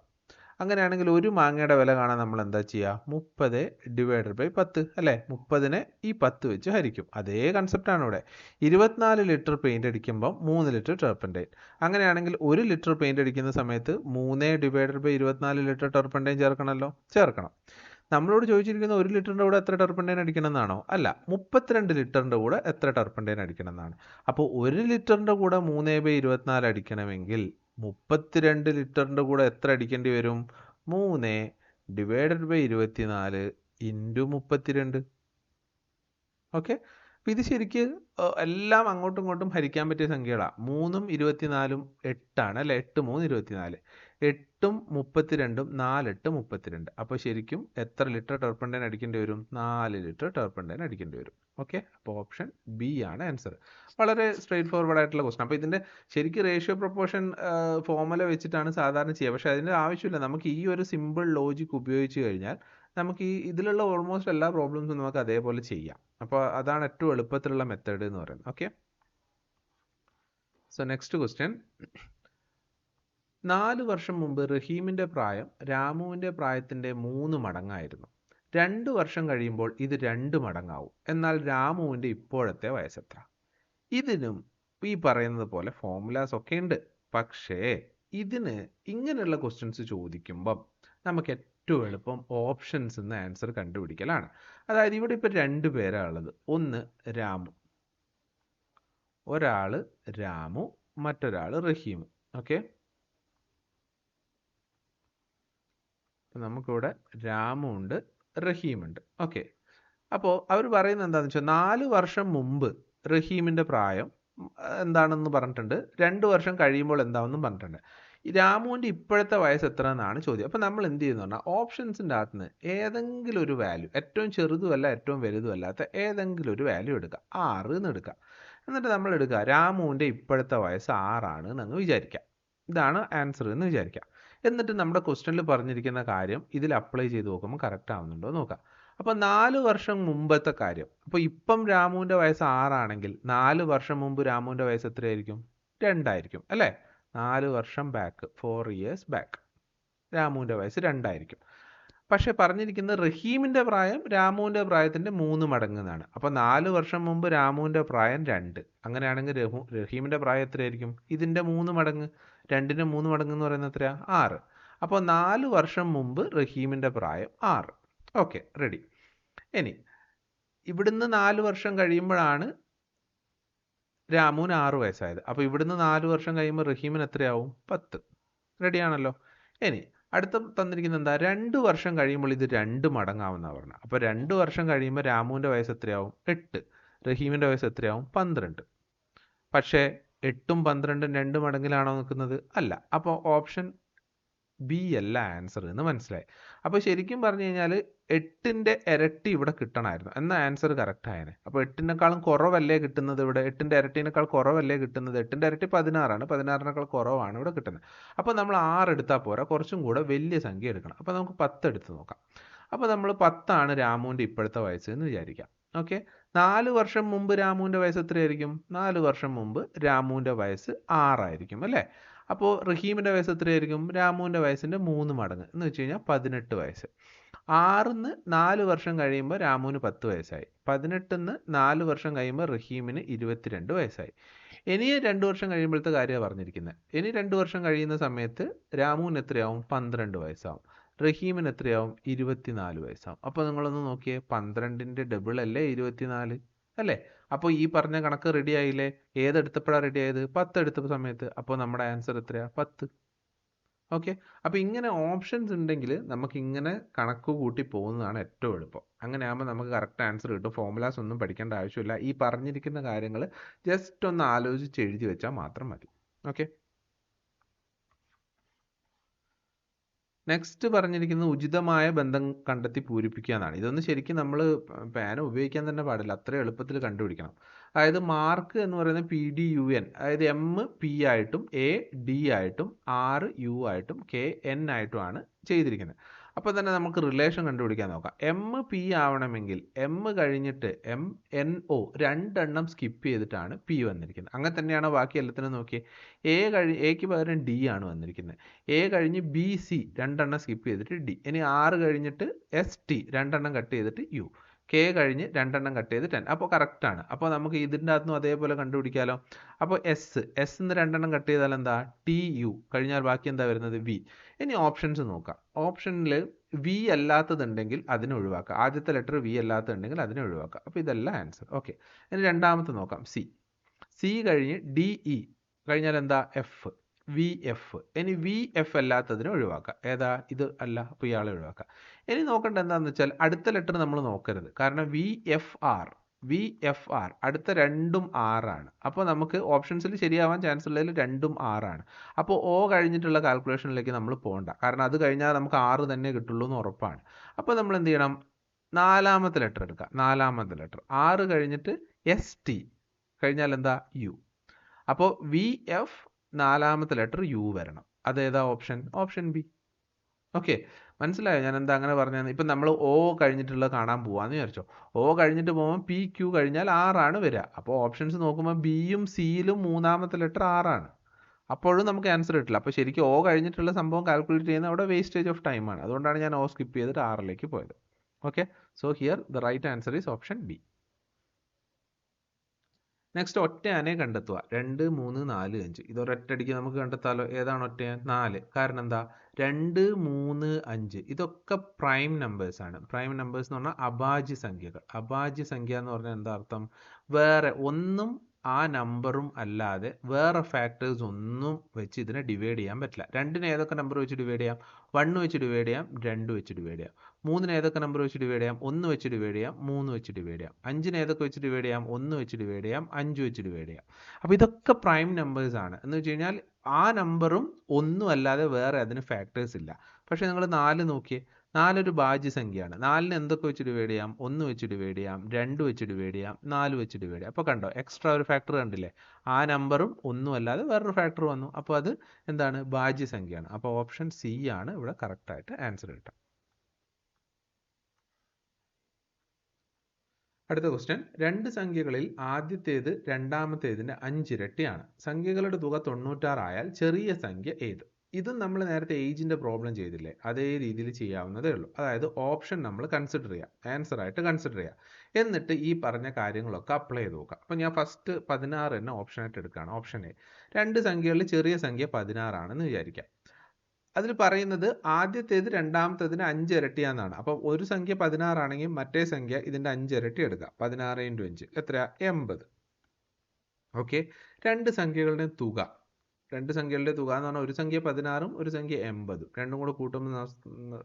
അങ്ങനെയാണെങ്കിൽ ഒരു മാങ്ങയുടെ വില കാണാൻ നമ്മൾ എന്താ ചെയ്യുക? 30 ÷ 10 അല്ലേ? 30നെ ഈ 10 വെച്ച് ഹരിക്കും. അതേ കൺസെപ്റ്റാണ് ഇവിടെ. 24 ലിറ്റർ പെയിൻ്റ് അടിക്കുമ്പോൾ 3 ലിറ്റർ ടർപ്പൻറ്റൈൻ. അങ്ങനെയാണെങ്കിൽ 1 ലിറ്റർ പെയിൻ്റ് അടിക്കുന്ന സമയത്ത് 3 ÷ 24 ലിറ്റർ ടർപ്പൻറ്റൈൻ ചേർക്കണമല്ലോ? ചേർക്കണം. നമ്മളോട് ചോദിച്ചിരിക്കുന്ന 1 ലിറ്ററിൻ്റെ കൂടെ എത്ര ടർപ്പൻറ്റൈൻ അടിക്കണം എന്നാണോ? അല്ല, 32 ലിറ്ററിൻ്റെ കൂടെ എത്ര ടർപ്പൻറ്റൈൻ അടിക്കണം എന്നാണ്. അപ്പോൾ 1 ലിറ്ററിൻ്റെ കൂടെ 3/24 അടിക്കണമെങ്കിൽ 32 ലിറ്ററിൻ്റെ കൂടെ എത്ര അടിക്കേണ്ടി വരും? 3 ÷ 24 × 32. ഓക്കെ, അപ്പോൾ ഇത് ശരിക്ക് എല്ലാം അങ്ങോട്ടും ഇങ്ങോട്ടും ഹരിക്കാൻ പറ്റിയ സംഖ്യകളാണ്. 3ഉം 24ഉം 8ആണ് അല്ലേ? 8 3 24. 8ഉം 32ഉം 4 8 32. അപ്പോൾ ശരിക്കും എത്ര ലിറ്റർ ടർപ്പൻറ്റൈൻ അടിക്കേണ്ടി വരും? 4 ലിറ്റർ ടർപ്പൻറ്റൈൻ അടിക്കേണ്ടി വരും. ഓക്കെ, അപ്പോൾ ഓപ്ഷൻ ബി ആണ് ആൻസർ. വളരെ സ്ട്രെയിറ്റ് ഫോർവേഡ് ആയിട്ടുള്ള ക്വസ്റ്റൻ. അപ്പോൾ ഇതിൻ്റെ ശരിക്കും റേഷ്യോ പ്രൊപ്പോർഷൻ ഫോർമുല വെച്ചിട്ടാണ് സാധാരണ ചെയ്യുക. പക്ഷേ അതിൻ്റെ ആവശ്യമില്ല. നമുക്ക് ഈ ഒരു സിമ്പിൾ ലോജിക് ഉപയോഗിച്ച് കഴിഞ്ഞാൽ നമുക്ക് ഇതിലുള്ള ഓൾമോസ്റ്റ് എല്ലാ പ്രോബ്ലംസും നമുക്ക് അതേപോലെ ചെയ്യാം. അപ്പോൾ അതാണ് ഏറ്റവും എളുപ്പത്തിലുള്ള മെത്തേഡ് എന്ന് പറയുന്നത്. Okay, so next question. 4 വർഷം മുമ്പ് റഹീമിൻ്റെ പ്രായം രാമുവിൻ്റെ പ്രായത്തിൻ്റെ 3 മടങ്ങായിരുന്നു. 2 വർഷം കഴിയുമ്പോൾ ഇത് 2 മടങ്ങാവും. എന്നാൽ രാമുവിൻ്റെ ഇപ്പോഴത്തെ വയസ്സെത്ര? ഇതിനും ഈ പറയുന്നത് പോലെ ഫോർമുലാസ് ഒക്കെ ഉണ്ട്. പക്ഷേ ഇതിന് ഇങ്ങനെയുള്ള ക്വസ്റ്റ്യൻസ് ചോദിക്കുമ്പം നമുക്ക് ഏറ്റവും എളുപ്പം ഓപ്ഷൻസ് നിന്ന് ആൻസർ കണ്ടുപിടിക്കലാണ്. അതായത് ഇവിടെ ഇപ്പോൾ 2 പേരാണ് ഉള്ളത്. ഒന്ന് രാമു, ഒരാൾ രാമു, മറ്റൊരാൾ റഹീം. ഓക്കെ, നമുക്കിവിടെ രാമു ഉണ്ട്, റഹീമുണ്ട്. ഓക്കെ, അപ്പോൾ അവർ പറയുന്നത് എന്താണെന്ന് വെച്ചാൽ 4 വർഷം മുമ്പ് റഹീമിൻ്റെ പ്രായം എന്താണെന്ന് പറഞ്ഞിട്ടുണ്ട്, 2 വർഷം കഴിയുമ്പോൾ എന്താണെന്നും പറഞ്ഞിട്ടുണ്ട്. രാമുവിൻ്റെ ഇപ്പോഴത്തെ വയസ്സ് എത്ര എന്നാണ് ചോദ്യം. അപ്പോൾ നമ്മൾ എന്ത് ചെയ്യുന്നു പറഞ്ഞാൽ ഓപ്ഷൻസിൻ്റെ അകത്ത് നിന്ന് ഏതെങ്കിലും ഒരു വാല്യൂ, ഏറ്റവും ചെറുതുമല്ല ഏറ്റവും വലുതുമല്ലാത്ത ഏതെങ്കിലും ഒരു വാല്യൂ എടുക്കുക. 6 എന്ന് എടുക്കുക. എന്നിട്ട് നമ്മൾ എടുക്കുക രാമുവിൻ്റെ ഇപ്പോഴത്തെ വയസ്സ് 6 എന്നങ്ങ് വിചാരിക്കാം. ഇതാണ് ആൻസർ എന്ന് വിചാരിക്കാം. എന്നിട്ട് നമ്മുടെ ക്വസ്റ്റ്യനിൽ പറഞ്ഞിരിക്കുന്ന കാര്യം ഇതിൽ അപ്ലൈ ചെയ്ത് നോക്കുമ്പോൾ കറക്റ്റ് ആവുന്നുണ്ടോ നോക്കാം. അപ്പോൾ 4 വർഷം മുമ്പത്തെ കാര്യം, അപ്പോൾ ഇപ്പം രാമുവിൻ്റെ വയസ്സ് 6 ആണെങ്കിൽ 4 വർഷം മുമ്പ് രാമുവിൻ്റെ വയസ്സ് എത്രയായിരിക്കും? 2 ആയിരിക്കും അല്ലേ? 4 വർഷം ബാക്ക്, 4 ഇയേഴ്സ് ബാക്ക്. രാമുവിൻ്റെ വയസ്സ് 2 ആയിരിക്കും. പക്ഷെ പറഞ്ഞിരിക്കുന്നത് റഹീമിൻ്റെ പ്രായം രാമുവിൻ്റെ പ്രായത്തിൻ്റെ 3 മടങ്ങ് എന്നാണ്. അപ്പോൾ 4 വർഷം മുമ്പ് രാമുവിൻ്റെ പ്രായം 2. അങ്ങനെയാണെങ്കിൽ റഹീമിൻ്റെ പ്രായം എത്രയായിരിക്കും? ഇതിൻ്റെ 3 മടങ്ങ്. 2ൻ്റെ 3 മടങ്ങ് എന്ന് പറയുന്നത് എത്രയാ? 6. അപ്പോൾ 4 വർഷം മുമ്പ് റഹീമിൻ്റെ പ്രായം 6. Okay, ready. ഇനി ഇവിടുന്ന് 4 വർഷം കഴിയുമ്പോഴാണ് രാമുവിന് 6 വയസ്സായത്. അപ്പോൾ ഇവിടുന്ന് 4 വർഷം കഴിയുമ്പോൾ റഹീമിന് എത്രയാവും? 10. റെഡിയാണല്ലോ. ഇനി അടുത്ത തന്നിരിക്കുന്നത് എന്താ? 2 വർഷം കഴിയുമ്പോൾ ഇത് 2 മടങ്ങാവുന്ന പറഞ്ഞത്. അപ്പോൾ 2 വർഷം കഴിയുമ്പോൾ രാമുവിൻ്റെ വയസ്സ് എത്രയാവും? 8. റഹീമിൻ്റെ വയസ്സ് എത്രയാവും? 12. പക്ഷേ 8ഉം 12ഉം 2 മടങ്ങിലാണോ നിൽക്കുന്നത്? അല്ല. അപ്പോൾ ഓപ്ഷൻ ബി അല്ല ആൻസർ എന്ന് മനസ്സിലായി. അപ്പോൾ ശരിക്കും പറഞ്ഞു കഴിഞ്ഞാൽ 8ൻ്റെ ഇരട്ടി ഇവിടെ കിട്ടണമായിരുന്നു. എന്നാൽ ആൻസർ കറക്റ്റ് ആയേനെ. അപ്പോൾ 8നേക്കാളും കുറവല്ലേ കിട്ടുന്നത് ഇവിടെ? 8ൻ്റെ ഇരട്ടിനേക്കാൾ കുറവല്ലേ കിട്ടുന്നത്? 8ൻ്റെ ഇരട്ടി 16ആണ്. 16നേക്കാൾ കുറവാണ് ഇവിടെ കിട്ടുന്നത്. അപ്പോൾ നമ്മൾ 6 എടുത്താൽ പോരാ, കുറച്ചും കൂടെ വലിയ സംഖ്യ എടുക്കണം. അപ്പോൾ നമുക്ക് 10 എടുത്ത് നോക്കാം. അപ്പോൾ നമ്മൾ 10 രാമുവിൻ്റെ ഇപ്പോഴത്തെ വയസ്സ് എന്ന് വിചാരിക്കാം. ഓക്കെ, 4 വർഷം മുമ്പ് രാമുവിൻ്റെ വയസ്സ് എത്രയായിരിക്കും? 4 വർഷം മുമ്പ് രാമുവിൻ്റെ വയസ്സ് 6 ആയിരിക്കും അല്ലേ? അപ്പോൾ റഹീമിൻ്റെ വയസ്സ് എത്രയായിരിക്കും? രാമുവിൻ്റെ വയസ്സിൻ്റെ 3 മടങ്ങ് എന്ന് വെച്ച് കഴിഞ്ഞാൽ 18 വയസ്സ്. 6ന്ന് 4 വർഷം കഴിയുമ്പോൾ രാമുവിന് 10 വയസ്സായി. 18ന്ന് 4 വർഷം കഴിയുമ്പോൾ റഹീമിന് 22 വയസ്സായി. ഇനി 2 വർഷം കഴിയുമ്പോഴത്തെ കാര്യമാണ് പറഞ്ഞിരിക്കുന്നത്. ഇനി 2 വർഷം കഴിയുന്ന സമയത്ത് രാമുവിന് എത്രയാവും? 12 വയസ്സാവും. റഹീമിന് എത്രയാവും? 24 വയസ്സാവും. അപ്പോൾ നിങ്ങളൊന്ന് നോക്കിയേ, 12ൻ്റെ ഡബിൾ അല്ലേ 24 അല്ലേ? അപ്പോൾ ഈ പറഞ്ഞ കണക്ക് റെഡി ആയില്ലേ? ഏതെടുത്തപ്പോഴാണ് റെഡി ആയത്? 10 എടുത്ത സമയത്ത്. അപ്പോൾ നമ്മുടെ ആൻസർ എത്രയാ? 10. ഓക്കെ, അപ്പോൾ ഇങ്ങനെ ഓപ്ഷൻസ് ഉണ്ടെങ്കിൽ നമുക്ക് ഇങ്ങനെ കണക്ക് കൂട്ടി പോകുന്നതാണ് ഏറ്റവും എളുപ്പം. അങ്ങനെ ആകുമ്പോൾ നമുക്ക് കറക്റ്റ് ആൻസർ കിട്ടും. ഫോർമുലാസ് ഒന്നും പഠിക്കേണ്ട ആവശ്യമില്ല. ഈ പറഞ്ഞിരിക്കുന്ന കാര്യങ്ങൾ ജസ്റ്റ് ഒന്ന് ആലോചിച്ച് എഴുതി വെച്ചാൽ മാത്രം മതി. ഓക്കെ, നെക്സ്റ്റ് പറഞ്ഞിരിക്കുന്നത് ഉചിതമായ ബന്ധം കണ്ടെത്തി പൂരിപ്പിക്കുക എന്നാണ്. ഇതൊന്നും ശരിക്കും നമ്മൾ പേന ഉപയോഗിക്കാൻ തന്നെ പാടില്ല, അത്ര എളുപ്പത്തിൽ കണ്ടുപിടിക്കണം. അതായത് മാർക്ക് എന്ന് പറയുന്നത് PDUN, അതായത് MP ആയിട്ടും AD ആയിട്ടും RU ആയിട്ടും KN ആയിട്ടുമാണ് ചെയ്തിരിക്കുന്നത്. അപ്പോൾ തന്നെ നമുക്ക് റിലേഷൻ കണ്ടുപിടിക്കാൻ നോക്കാം. MP ആവണമെങ്കിൽ M കഴിഞ്ഞിട്ട് MNO 2 എണ്ണം സ്കിപ്പ് ചെയ്തിട്ടാണ് P വന്നിരിക്കുന്നത്. അങ്ങനെ തന്നെയാണ് ബാക്കി എല്ലാത്തിനും നോക്കിയേ. Aക്ക് പകരം D ആണ് വന്നിരിക്കുന്നത്. A കഴിഞ്ഞ് BC 2 എണ്ണം സ്കിപ്പ് ചെയ്തിട്ട് D. ഇനി R കഴിഞ്ഞിട്ട് ST 2 എണ്ണം കട്ട് ചെയ്തിട്ട് U. K കഴിഞ്ഞ് 2 എണ്ണം കട്ട് ചെയ്ത് 10. അപ്പോൾ കറക്റ്റാണ്. അപ്പോൾ നമുക്ക് ഇതിൻ്റെ അകത്തുനിന്നും അതേപോലെ കണ്ടുപിടിക്കാമല്ലോ. അപ്പോൾ എന്ന് 2 എണ്ണം കട്ട് ചെയ്താൽ എന്താ? TU കഴിഞ്ഞാൽ ബാക്കി എന്താ വരുന്നത്? V. ഇനി ഓപ്ഷൻസ് നോക്കാം. ഓപ്ഷനിൽ V അല്ലാത്തതുണ്ടെങ്കിൽ അതിനെ ഒഴിവാക്കുക. ആദ്യത്തെ ലെറ്റർ V അല്ലാത്തതുണ്ടെങ്കിൽ അതിനെ ഒഴിവാക്കുക. അപ്പോൾ ഇതല്ല ആൻസർ. ഓക്കെ, ഇനി രണ്ടാമത്തെ നോക്കാം. C കഴിഞ്ഞ് DE കഴിഞ്ഞാൽ എന്താ? VF. ഇനി VF അല്ലാത്തതിനെ ഒഴിവാക്കുക. ഏതാ? ഇത് അല്ല, അപ്പോൾ ഇയാളെ ഒഴിവാക്കുക. ഇനി നോക്കേണ്ട എന്താണെന്ന് വെച്ചാൽ അടുത്ത ലെറ്റർ നമ്മൾ നോക്കരുത്. കാരണം VFR അടുത്ത രണ്ടും 6 ആണ്. അപ്പോൾ നമുക്ക് ഓപ്ഷൻസിൽ ശരിയാവാൻ ചാൻസ് ഉള്ളതിൽ രണ്ടും 6 ആണ്. അപ്പോൾ O കഴിഞ്ഞിട്ടുള്ള കാൽക്കുലേഷനിലേക്ക് നമ്മൾ പോകണ്ട. കാരണം അത് കഴിഞ്ഞാൽ നമുക്ക് 6 തന്നെ കിട്ടുള്ളൂ എന്ന് ഉറപ്പാണ്. അപ്പോൾ നമ്മൾ എന്ത് ചെയ്യണം? നാലാമത്തെ ലെറ്റർ എടുക്കുക. നാലാമത്തെ ലെറ്റർ 6 കഴിഞ്ഞിട്ട് ST കഴിഞ്ഞാൽ എന്താ? U. അപ്പോൾ VF നാലാമത്തെ ലെറ്റർ U വരണം. അതേതാ ഓപ്ഷൻ? Option B. ഓക്കെ, മനസ്സിലായോ ഞാൻ എന്താ അങ്ങനെ പറഞ്ഞത്? ഇപ്പം നമ്മൾ O കഴിഞ്ഞിട്ടുള്ള കാണാൻ പോവാന്ന് വിചാരിച്ചോ. O കഴിഞ്ഞിട്ട് പോകുമ്പോൾ PQ കഴിഞ്ഞാൽ 6 ആണ് വരിക. അപ്പോൾ ഓപ്ഷൻസ് നോക്കുമ്പോൾ Bയും Cയിലും മൂന്നാമത്തെ ലെറ്റർ 6 ആണ്. അപ്പോഴും നമുക്ക് ആൻസർ കിട്ടില്ല. അപ്പോൾ ശരിക്കും O കഴിഞ്ഞിട്ടുള്ള സംഭവം കാൽക്കുലേറ്റ് ചെയ്യുന്ന അവിടെ വേസ്റ്റേജ് ഓഫ് ടൈം ആണ്. അതുകൊണ്ടാണ് ഞാൻ O സ്കിപ്പ് ചെയ്തിട്ട് 6ലേക്ക് പോയത്. Okay, so here the right answer is option B. Next ഒറ്റയാനെ കണ്ടെത്തുക. 2, 3, 4, 5 ഇതൊരൊറ്റയടിക്ക് നമുക്ക് കണ്ടെത്താലോ. ഏതാണ് ഒറ്റയാൻ? 4. കാരണം എന്താ? 2, 3, 5 ഇതൊക്കെ പ്രൈം നമ്പേഴ്സ് ആണ്. പ്രൈം നമ്പേഴ്സ് എന്ന് പറഞ്ഞാൽ അഭാജ്യ സംഖ്യകൾ. അഭാജ്യ സംഖ്യ എന്ന് പറഞ്ഞാൽ എന്താ അർത്ഥം? വേറെ ഒന്നും ആ നമ്പറും അല്ലാതെ വേറെ ഫാക്ടേഴ്സ് ഒന്നും വെച്ച് ഇതിനെ ഡിവൈഡ് ചെയ്യാൻ പറ്റില്ല. 2നെ ഏതൊക്കെ നമ്പർ വെച്ച് ഡിവൈഡ് ചെയ്യാം? 1 വെച്ച് ഡിവൈഡ് ചെയ്യാം, 2 വെച്ച് ഡിവൈഡ് ചെയ്യാം. 3നെ ഏതൊക്കെ നമ്പർ വെച്ച് ഡിവൈഡ് ചെയ്യാം? 1 വെച്ച് ഡിവൈഡ് ചെയ്യാം, 3 വെച്ച് ഡിവൈഡ് ചെയ്യാം. 5നെ ഏതൊക്കെ വെച്ച് ഡിവൈഡ് ചെയ്യാം? 1 വെച്ച് ഡിവൈഡ് ചെയ്യാം, 5 വെച്ച് ഡിവൈഡ് ചെയ്യാം. അപ്പോൾ ഇതൊക്കെ പ്രൈം നമ്പേഴ്സ് ആണ്. എന്ന് വെച്ച് കഴിഞ്ഞാൽ ആ നമ്പറും ഒന്നും അല്ലാതെ വേറെ അതിന് ഫാക്ടേഴ്സ് ഇല്ല. പക്ഷേ നിങ്ങൾ 4 നോക്കിയേ. 4 ഒരു ഭാജ്യസംഖ്യയാണ്. 4നെ എന്തൊക്കെ വെച്ച് ഡിവൈഡ് ചെയ്യാം? 1 വെച്ച് ഡിവൈഡ് ചെയ്യാം, 2 വെച്ച് ഡിവൈഡ് ചെയ്യാം, 4 വെച്ച് ഡിവൈഡ് ചെയ്യാം. അപ്പോൾ കണ്ടോ, എക്സ്ട്രാ ഒരു ഫാക്ടർ കണ്ടില്ലേ? ആ നമ്പറും ഒന്നും അല്ലാതെ വേറൊരു ഫാക്ടർ വന്നു. അപ്പോൾ അത് എന്താണ്? ഭാജ്യസംഖ്യയാണ്. അപ്പോൾ ഓപ്ഷൻ സി ആണ് ഇവിടെ കറക്റ്റായിട്ട് ആൻസർ കിട്ടുക. അടുത്ത ക്വസ്റ്റ്യൻ, രണ്ട് സംഖ്യകളിൽ ആദ്യത്തേത് രണ്ടാമത്തേതിന്റെ 5 ഇരട്ടിയാണ്. സംഖ്യകളുടെ തുക 96 ആയാൽ ചെറിയ സംഖ്യ ഏത്? ഇതും നമ്മൾ നേരത്തെ ഏജിന്റെ പ്രോബ്ലം ചെയ്തില്ലേ, അതേ രീതിയിൽ ചെയ്യാവുന്നതേ ഉള്ളൂ. അതായത് ഓപ്ഷൻ നമ്മൾ കൺസിഡർ ചെയ്യാം, ആൻസർ ആയിട്ട് കൺസിഡർ ചെയ്യാം. എന്നിട്ട് ഈ പറഞ്ഞ കാര്യങ്ങളൊക്കെ അപ്ലൈ ചെയ്ത് നോക്കാം. അപ്പോൾ ഞാൻ ഫസ്റ്റ് 16 തന്നെ ഓപ്ഷൻ ആയിട്ട് എടുക്കുകയാണ്. ഓപ്ഷൻ എ, രണ്ട് സംഖ്യകളിൽ ചെറിയ സംഖ്യ 16 ആണെന്ന് വിചാരിക്കാം. അതിൽ പറയുന്നത് ആദ്യത്തേത് രണ്ടാമത്തേതിന് 5 ഇരട്ടിയാന്നാണ്. അപ്പോൾ ഒരു സംഖ്യ 16 ആണെങ്കിൽ മറ്റേ സംഖ്യ ഇതിന്റെ 5 ഇരട്ടി എടുക്കുക. 16 × 5 എത്രയാ? 80. ഓക്കെ. രണ്ട് സംഖ്യകളുടെ തുക എന്ന് പറഞ്ഞാൽ ഒരു സംഖ്യ 16ഉം ഒരു സംഖ്യ 80, രണ്ടും കൂടെ കൂട്ടുമ്പോൾ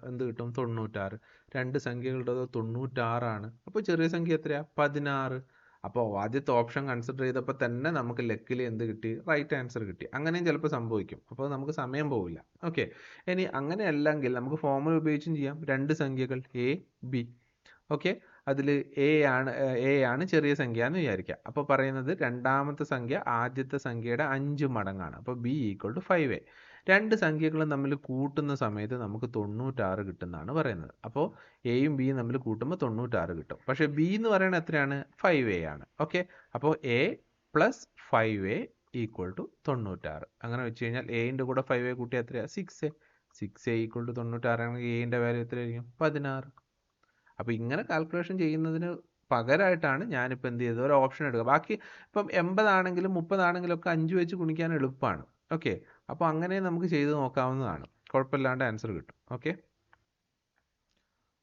എന്ത് കിട്ടും? 96. രണ്ട് സംഖ്യകളുടെ 96 ആണ്. അപ്പോൾ ചെറിയ സംഖ്യ എത്രയാ? 16. അപ്പോൾ ആദ്യത്തെ ഓപ്ഷൻ കൺസിഡർ ചെയ്തപ്പോൾ തന്നെ നമുക്ക് ലക്കിൽ എന്ത് കിട്ടി? റൈറ്റ് ആൻസർ കിട്ടി. അങ്ങനെയും ചിലപ്പോൾ സംഭവിക്കും. അപ്പോൾ നമുക്ക് സമയം പോവില്ല. ഓക്കെ. ഇനി അങ്ങനെയല്ലെങ്കിൽ നമുക്ക് ഫോർമുല ഉപയോഗിച്ചും ചെയ്യാം. രണ്ട് സംഖ്യകൾ എ ബി. ഓക്കെ. അതിൽ എ ആണ് ചെറിയ സംഖ്യ എന്ന് വിചാരിക്കാം. അപ്പോൾ പറയുന്നത് രണ്ടാമത്തെ സംഖ്യ ആദ്യത്തെ സംഖ്യയുടെ 5 മടങ്ങാണ്. അപ്പോൾ ബി = 5a. രണ്ട് സംഖ്യകളും തമ്മിൽ കൂട്ടുന്ന സമയത്ത് നമുക്ക് 96 കിട്ടുന്നതാണ് പറയുന്നത്. അപ്പോൾ എയും ബിയും തമ്മിൽ കൂട്ടുമ്പോൾ 96 കിട്ടും. പക്ഷേ ബി എന്ന് പറയുന്നത് എത്രയാണ്? 5a ആണ്. ഓക്കെ. അപ്പോൾ a + 5a = 96. അങ്ങനെ വെച്ച് കഴിഞ്ഞാൽ എയുടെ കൂടെ 5a കൂട്ടിയാൽ എത്രയാണ്? 6a. 6a = 96 ആണെങ്കിൽ എയുടെ വാല്യൂ എത്രയായിരിക്കും? 16. അപ്പോൾ ഇങ്ങനെ കാൽക്കുലേഷൻ ചെയ്യുന്നതിന് പകരമായിട്ടാണ് ഞാനിപ്പോൾ എന്ത് ചെയ്തത്? ഒരു ഓപ്ഷൻ എടുക്കുക. ബാക്കി ഇപ്പം 80 ആണെങ്കിലും 30 ആണെങ്കിലും ഒക്കെ 5 വെച്ച് ഗുണിക്കാൻ എളുപ്പമാണ്. ഓക്കെ. അപ്പോൾ അങ്ങനെ നമുക്ക് ചെയ്ത് നോക്കാവുന്നതാണ്. കുഴപ്പമില്ലാണ്ട് ആൻസർ കിട്ടും. ഓക്കെ.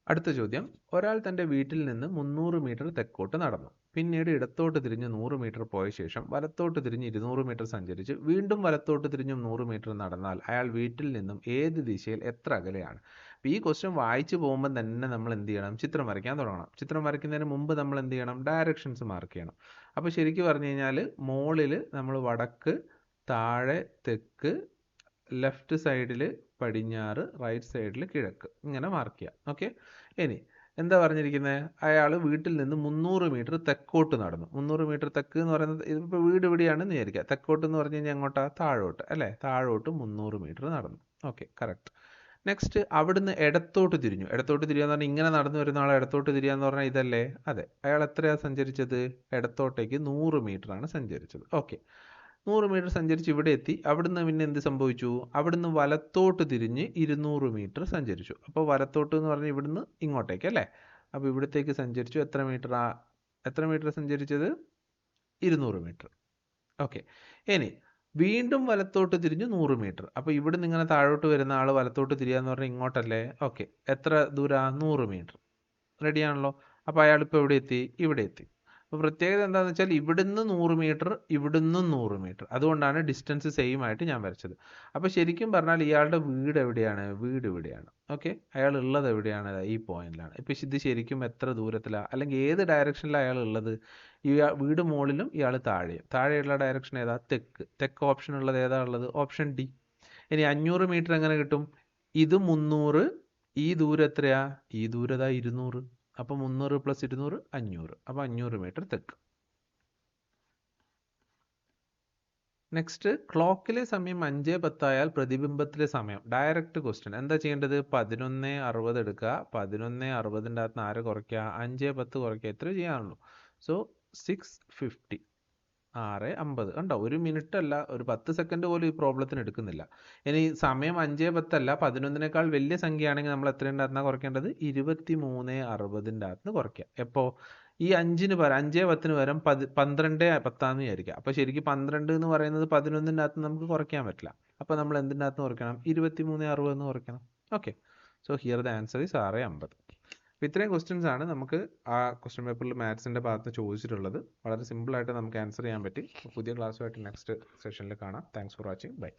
അടുത്ത ചോദ്യം, ഒരാൾ തൻ്റെ വീട്ടിൽ നിന്ന് 300 മീറ്റർ തെക്കോട്ട് നടന്നു. പിന്നീട് ഇടത്തോട്ട് തിരിഞ്ഞ് 100 മീറ്റർ പോയ ശേഷം വലത്തോട്ട് തിരിഞ്ഞ് 200 മീറ്റർ സഞ്ചരിച്ച് വീണ്ടും വലത്തോട്ട് തിരിഞ്ഞും 100 മീറ്റർ നടന്നാൽ അയാൾ വീട്ടിൽ നിന്നും ഏത് ദിശയിൽ എത്ര അകലെയാണ്? അപ്പോൾ ഈ ക്വസ്റ്റ്യൻ വായിച്ചു പോകുമ്പോൾ തന്നെ നമ്മൾ എന്ത് ചെയ്യണം? ചിത്രം വരയ്ക്കാൻ തുടങ്ങണം. ചിത്രം വരയ്ക്കുന്നതിന് മുമ്പ് നമ്മൾ എന്ത് ചെയ്യണം? ഡയറക്ഷൻസ് മാർക്ക് ചെയ്യണം. അപ്പോൾ ശരിക്കും പറഞ്ഞു കഴിഞ്ഞാൽ മുകളിൽ നമ്മൾ വടക്ക്, താഴെ തെക്ക്, ലെഫ്റ്റ് സൈഡിൽ പടിഞ്ഞാറ്, റൈറ്റ് സൈഡിൽ കിഴക്ക്, ഇങ്ങനെ മാർക്ക് ചെയ്യാം. ഓക്കെ. ഇനി എന്താ പറഞ്ഞിരിക്കുന്നത്? അയാൾ വീട്ടിൽ നിന്ന് 300 മീറ്റർ തെക്കോട്ട് നടന്നു. 300 മീറ്റർ തെക്ക് എന്ന് പറയുന്നത് ഇപ്പോൾ വീട് ഇവിടെയാണെന്ന് വിചാരിക്കുക. തെക്കോട്ട് എന്ന് പറഞ്ഞു കഴിഞ്ഞാൽ എങ്ങോട്ടാ? താഴോട്ട് അല്ലേ? താഴോട്ട് 300 മീറ്റർ നടന്നു. Okay, correct. നെക്സ്റ്റ് അവിടുന്ന് ഇടത്തോട്ട് തിരിഞ്ഞു. ഇടത്തോട്ട് തിരിയാന്ന് പറഞ്ഞാൽ ഇങ്ങനെ നടന്നു വരുന്ന ആളെ ഇടത്തോട്ട് തിരിയാന്ന് പറഞ്ഞാൽ ഇതല്ലേ? അതെ. അയാൾ എത്രയാണ് സഞ്ചരിച്ചത്? ഇടത്തോട്ടേക്ക് 100 മീറ്റർ ആണ് സഞ്ചരിച്ചത്. ഓക്കെ. 100 മീറ്റർ സഞ്ചരിച്ച് ഇവിടെ എത്തി. അവിടുന്ന് പിന്നെ എന്ത് സംഭവിച്ചു? അവിടുന്ന് വലത്തോട്ട് തിരിഞ്ഞ് 200 മീറ്റർ സഞ്ചരിച്ചു. അപ്പോൾ വലത്തോട്ട് എന്ന് പറഞ്ഞാൽ ഇവിടുന്ന് ഇങ്ങോട്ടേക്ക് അല്ലേ? അപ്പോൾ ഇവിടത്തേക്ക് സഞ്ചരിച്ചു. എത്ര മീറ്റർ സഞ്ചരിച്ചത്? 200 മീറ്റർ. ഓക്കെ. ഇനി വീണ്ടും വലത്തോട്ട് തിരിഞ്ഞ് 100 മീറ്റർ. അപ്പോൾ ഇവിടുന്ന് ഇങ്ങനെ താഴോട്ട് വരുന്ന ആൾ വലത്തോട്ട് തിരിയാന്ന് പറഞ്ഞാൽ ഇങ്ങോട്ടല്ലേ? ഓക്കെ. എത്ര ദൂരം? 100 മീറ്റർ. റെഡിയാണല്ലോ. അപ്പോൾ അയാൾ ഇപ്പോൾ എവിടെ എത്തി? ഇവിടെ എത്തി. അപ്പോൾ പ്രത്യേകത എന്താണെന്ന് വെച്ചാൽ ഇവിടുന്ന് 100 മീറ്റർ, ഇവിടുന്നും 100 മീറ്റർ. അതുകൊണ്ടാണ് ഡിസ്റ്റൻസ് സെയിം ആയിട്ട് ഞാൻ വരച്ചത്. അപ്പോൾ ശരിക്കും പറഞ്ഞാൽ ഇയാളുടെ വീട് എവിടെയാണ്? വീട് ഇവിടെയാണ്. ഓക്കെ. അയാൾ ഉള്ളത് എവിടെയാണ്? ഈ പോയിന്റിലാണ്. ഇപ്പോൾ ഇത് ശരിക്കും എത്ര ദൂരത്തിലാണ്, അല്ലെങ്കിൽ ഏത് ഡയറക്ഷനിലാണ് അയാൾ ഉള്ളത്? വീട് മുകളിലും ഇയാൾ താഴെയും. താഴെയുള്ള ഡയറക്ഷൻ ഏതാ? തെക്ക്. തെക്ക് ഓപ്ഷൻ ഉള്ളത് ഏതാ ഉള്ളത്? Option D. ഇനി 500 മീറ്റർ എങ്ങനെ കിട്ടും? ഇത് 300, ഈ ദൂരം എത്രയാ? ഈ ദൂരം 200. അപ്പോൾ 300 + 200 500. അപ്പോൾ 500 മീറ്റർ തെക്ക്. നെക്സ്റ്റ്, ക്ലോക്കിലെ സമയം 5:10 ആയാൽ പ്രതിബിംബത്തിലെ സമയം. Direct question. എന്താ ചെയ്യേണ്ടത്? 11:60 എടുക്കുക. 11:60ൻ്റെ അകത്ത് നിന്ന് 6 കുറയ്ക്കുക, 5:10 കുറയ്ക്കുക. എത്ര ചെയ്യാനുള്ളൂ? സോ 6:50. 6:50. കണ്ടോ? 1 മിനിറ്റ് അല്ല, ഒരു 10 സെക്കൻഡ് പോലും ഈ പ്രോബ്ലത്തിന് എടുക്കുന്നില്ല. ഇനി സമയം 5:10 അല്ല, 11നേക്കാൾ വലിയ സംഖ്യയാണെങ്കിൽ നമ്മൾ എത്രയുടെ അകത്താണ് കുറയ്ക്കേണ്ടത്? 23:60ൻ്റെ അകത്ത് കുറയ്ക്കുക. എപ്പോൾ? ഈ 5-ന് പകരം 5:10 പകരം 12:10 വിചാരിക്കുക. അപ്പോൾ ശരിക്കും 12 എന്ന് പറയുന്നത് 11ൻ്റെ അകത്ത് നമുക്ക് കുറയ്ക്കാൻ പറ്റില്ല. അപ്പോൾ നമ്മൾ എന്തിൻ്റെ അകത്ത് കുറയ്ക്കണം? 23:60 കുറയ്ക്കണം. Okay. So here the answer is 6:50. അപ്പോൾ ഇത്രയും ക്വസ്റ്റ്യൻസ് ആണ് നമുക്ക് ആ ക്വസ്റ്റ്യൻ പേപ്പറിൽ മാത്സിൻ്റെ ഭാഗത്ത് ചോദിച്ചിട്ടുള്ളത്. വളരെ സിമ്പിളായിട്ട് നമുക്ക് ആൻസർ ചെയ്യാൻ പറ്റി. പുതിയ ക്ലാസ്സുമായിട്ട് നെക്സ്റ്റ് സെഷനിൽ കാണാം. Thanks for watching. ബൈ.